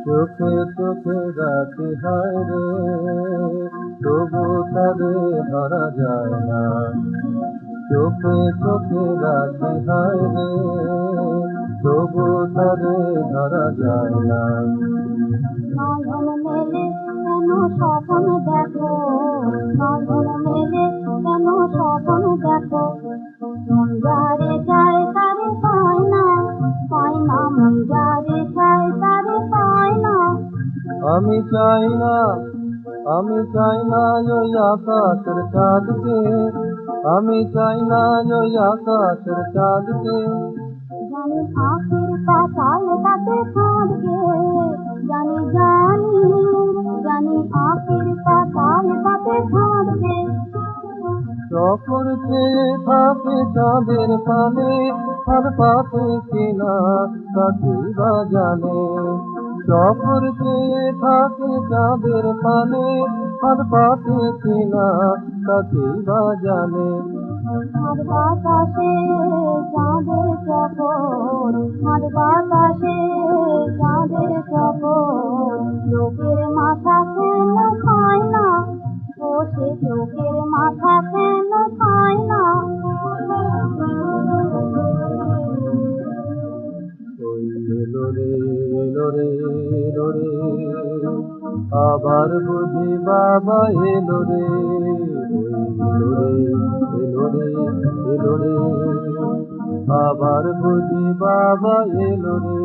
চোখে চোখে রাখি হায় রে, তবু তারে ধরা যায় না। চোখে চোখে রাখি হায় রে, তবু তারে ধরা যায় না। নয়ন মেলে কেন স্বপ্ন দেখো, নয়ন মেলে কেন স্বপ্ন দেখো, মন যারে যায় তারে পায় না, পায় না, মন যারে যায় তারে পায় না। আমি চাই না, আমি চাই না ওই আকাশের চাঁদকে, আমি চাই না ওই আকাশের চাঁদকে। জানি আখের পাতায় তাতে ফাঁদকে, জানি জানি জানি আখের পাতায় তাতে ফাঁদকে। চকর চেয়ে থাকে চাঁদের পানে, আর পাতে কিনা তাকে বা জানে। চকর চেয়ে থাকে চাঁদের পানে, আর পাতে কিনা তাকে বা জানে। আর বাতাসে চাঁদের চকর, আর বাতাসে চাঁদের চকর, লোকের মাথা কেন খায় না, ও সে লোকের মাথা কেন খায় না। ওই এলো রে, এলো রে, এলো রে, আবার বুঝি বাবা এলো রে। ওই এলো রে, এলো রে, এলো রে, আবার বুঝি বাবা এলো রে।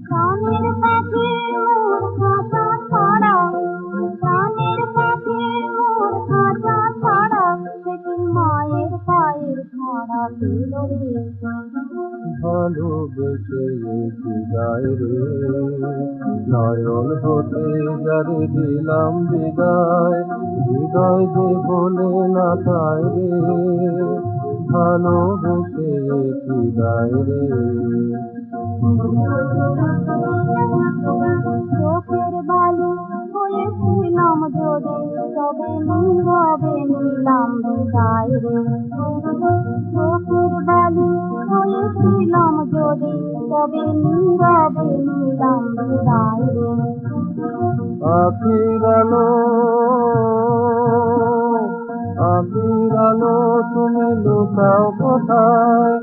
প্রাণের পাখি মোর খাঁচা ছাড়া, প্রাণের পাখি মোর খাঁচা ছাড়া, সে কি মায়ের পায়ের ধরা পেল রে। ভালোবেসে বিদায় রে, নয়ন হতে যারে দিলাম বিদায়, হৃদয় যে বলে না তাই রে, ভালোবেসে বিদায় রে। চোখের বালি হয়েছিলাম যদি, তবে নীরবে নিলাম বিদায় রে। চোখের বালি হয়েছিলাম যদি, তবে নীরবে নিলাম বিদায় রে। আখির আলো, আখির আলো তুমি লুকাও কোথায়,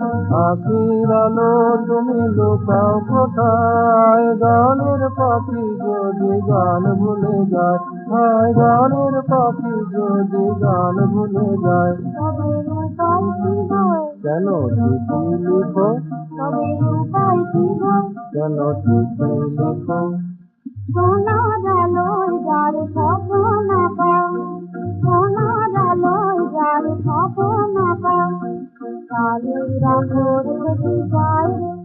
আখির আলো তুমি লুকাও কোথায়। গানের পাখি যদি গান ভুলে যায়, হায় গানের পাখি যদি গান ভুলে যায়। তবে উপায় কি হয়, কেন চিঠি লিখো, তবে উপায় কি হয়, কেন চিঠি লিখো। সোনার আলোয় যার স্বপ্ন আঁকা, সোনার আলোয় যার স্বপ্ন আঁকা, কালের আলোর যদি যায় রে।